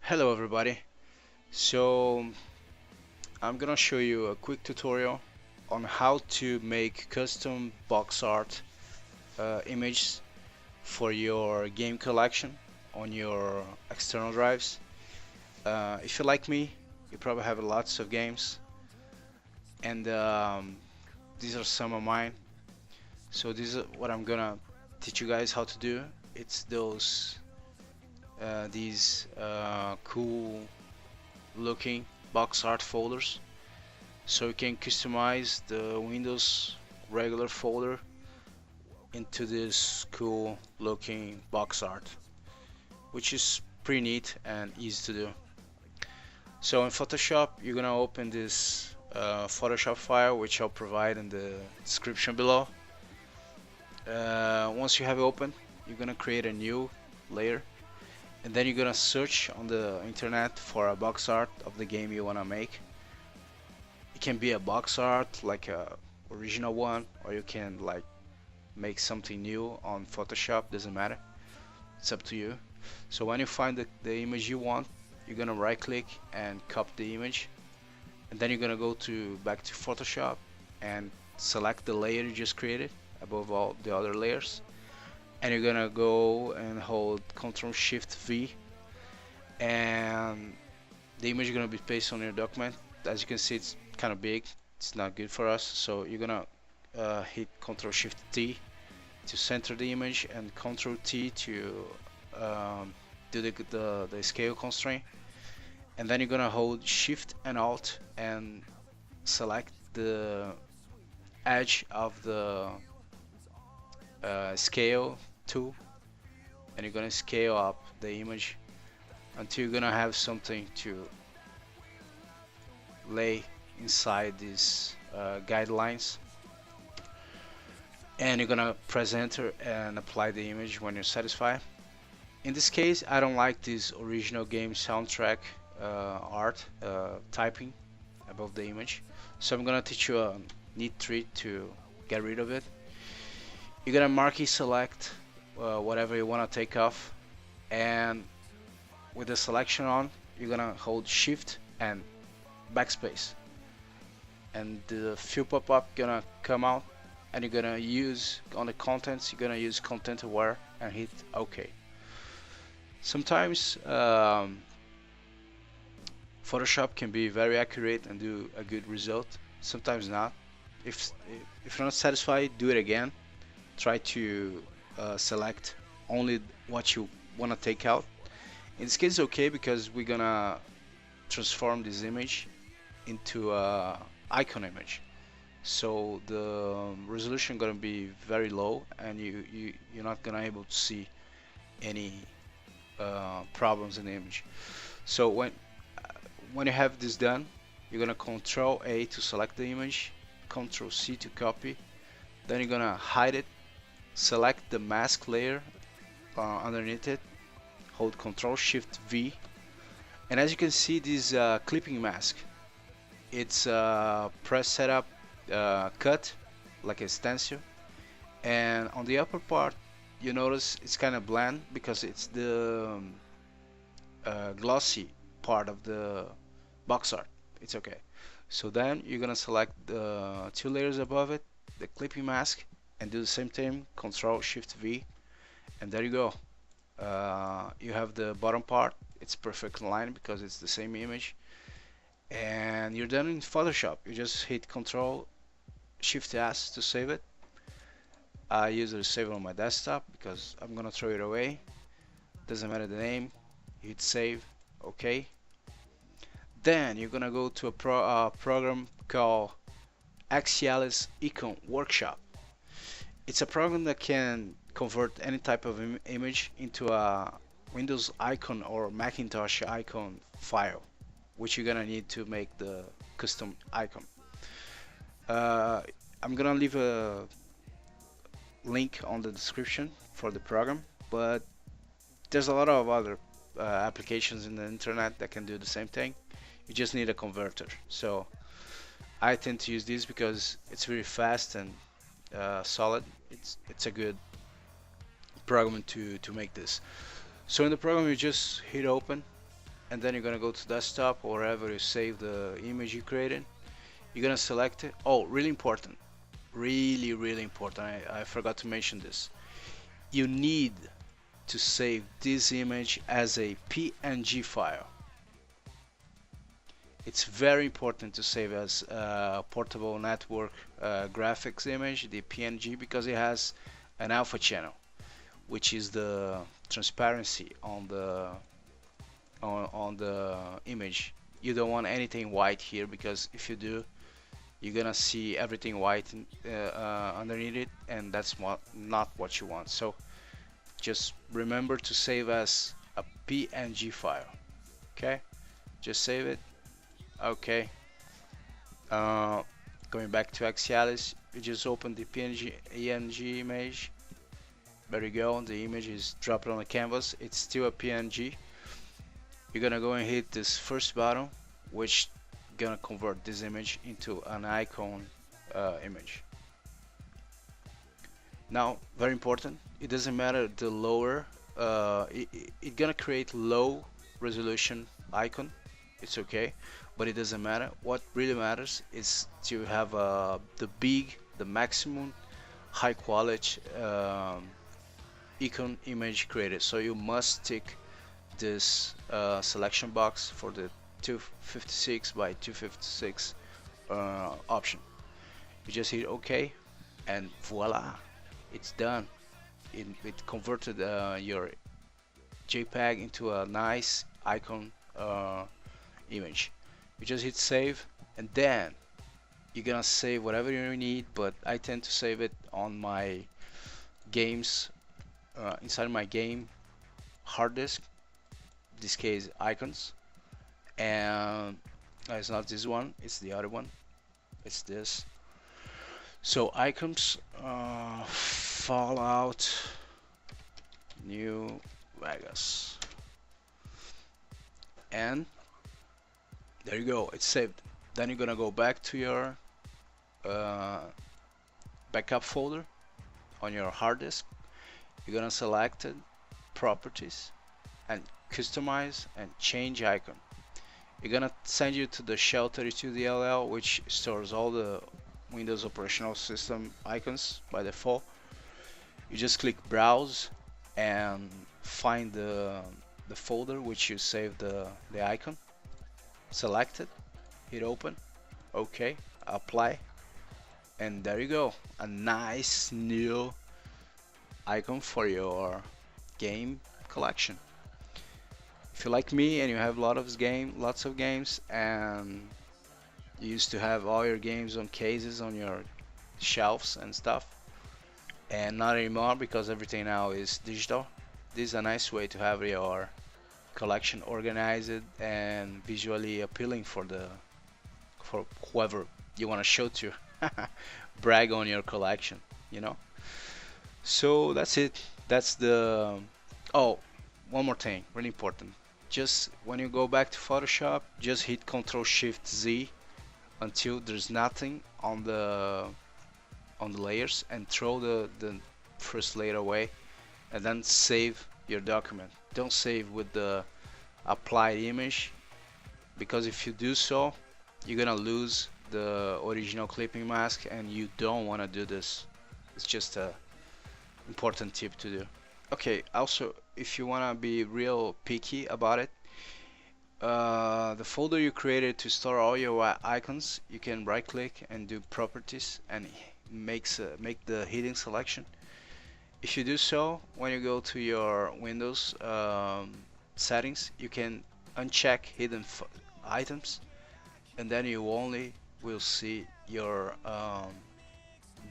Hello everybody. So I'm gonna show you a quick tutorial on how to make custom box art images for your game collection on your external drives. If you like me, you probably have lots of games, and these are some of mine. So this is what I'm gonna teach you guys how to do. It's these cool looking box art folders, so you can customize the Windows regular folder into this cool looking box art, which is pretty neat and easy to do. So in Photoshop, you're gonna open this Photoshop file, which I'll provide in the description below. Once you have it open, you're gonna create a new layer, and then you're gonna search on the internet for a box art of the game you wanna make. It can be a box art like a original one, or you can like make something new on Photoshop, doesn't matter, it's up to you. So when you find the image you want, you're gonna right click and copy the image, and then you're gonna go to back to Photoshop and select the layer you just created above all the other layers, and you're gonna go and hold Ctrl Shift V, and the image is gonna be pasted on your document. As you can see, it's kind of big, it's not good for us, so you're gonna hit Ctrl Shift T to center the image and Ctrl T to do the scale constraint, and then you're gonna hold Shift and Alt and select the edge of the scale tool, and you're gonna scale up the image until you're gonna have something to lay inside these guidelines, and you're gonna press enter and apply the image when you're satisfied. In this case, I don't like this original game soundtrack art typing above the image, so I'm gonna teach you a neat trick to get rid of it. You're gonna marquee select whatever you want to take off, and with the selection on, you're gonna hold shift and backspace, and the fill pop-up gonna come out, and you're gonna use on the contents, you're gonna use content aware and hit OK. Sometimes Photoshop can be very accurate and do a good result, sometimes not. If you're not satisfied, do it again. Try to select only what you want to take out. In this case, it's okay because we're gonna transform this image into a icon image, so the resolution gonna be very low, and you're not gonna able to see any problems in the image. So when you have this done, you're gonna Control A to select the image, Control C to copy, then you're gonna hide it, select the mask layer underneath it, hold Control Shift V, and as you can see, this clipping mask, it's press setup cut like a stencil, and on the upper part you notice it's kind of bland because it's the glossy part of the box art. It's okay. So then you're gonna select the two layers above it, the clipping mask, and do the same thing, Control Shift V, and there you go. You have the bottom part, it's perfect line because it's the same image, and you're done in Photoshop. You just hit Control Shift S to save it. I usually save it on my desktop because I'm gonna throw it away. Doesn't matter the name. You hit save, okay. Then you're gonna go to a program called Axialis Icon Workshop. It's a program that can convert any type of image into a Windows icon or Macintosh icon file, which you're gonna need to make the custom icon. I'm gonna leave a link on the description for the program, but there's a lot of other applications in the internet that can do the same thing. You just need a converter. So I tend to use this because it's very fast and solid. It's a good program to make this. So in the program, you just hit open, and then you're gonna go to desktop or wherever you save the image you created. You're gonna select it. Oh, really important, really important. I forgot to mention this. You need to save this image as a PNG file. It's very important to save as a portable network graphics image, the PNG, because it has an alpha channel, which is the transparency on the image. You don't want anything white here, because if you do, you're gonna see everything white underneath it, and that's not what you want. So just remember to save as a PNG file. Okay, just save it. Okay, uh, going back to Axialis, you just open the PNG image. There you go, the image is dropped on the canvas. It's still a PNG. You're gonna go and hit this first button, which gonna convert this image into an icon image. Now, very important, it doesn't matter the lower, it gonna create low resolution icon, it's okay, but it doesn't matter. What really matters is to have the maximum high quality icon image created. So you must tick this selection box for the 256 by 256 option. You just hit OK, and voila, it's done. It converted your JPEG into a nice icon image. You just hit save, and then you're gonna save whatever you need, but I tend to save it on my games, inside my game hard disk, in this case icons, and it's not this one, it's the other one, it's this. So icons, Fallout New Vegas, and there you go, it's saved. Then you're gonna go back to your backup folder on your hard disk. You're gonna select it, properties, and customize and change icon. You're gonna send you to the Shell32DLL, which stores all the Windows operational system icons by default. You just click browse and find the folder which you saved the icon. Select it, hit open, OK, apply, and there you go, a nice new icon for your game collection. If you like me and you have lots of games, and you used to have all your games on cases on your shelves and stuff, and not anymore because everything now is digital, this is a nice way to have your collection organized and visually appealing for whoever you want to show to. Brag on your collection, you know. So that's it. That's the oh, one more thing, really important. Just when you go back to Photoshop, just hit Ctrl Shift Z until there's nothing on the layers, and throw the first layer away, and then save your document. Don't save with the applied image, because if you do so, you're gonna lose the original clipping mask, and you don't want to do this. It's just a important tip to do. Okay, also, if you want to be real picky about it, the folder you created to store all your icons, you can right click and do properties, and make the hidden selection. If you do so, when you go to your Windows settings, you can uncheck hidden items, and then you only will see your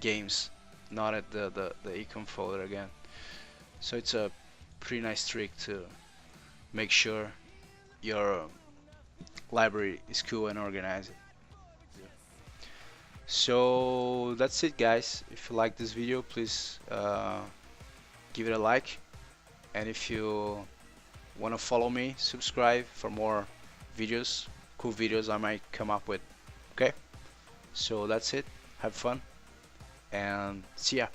games, not at the icon folder again. So it's a pretty nice trick to make sure your library is cool and organized. So that's it, guys. If you like this video, please give it a like, and if you want to follow me, subscribe for more videos, cool videos I might come up with. Okay, so that's it. Have fun and see ya.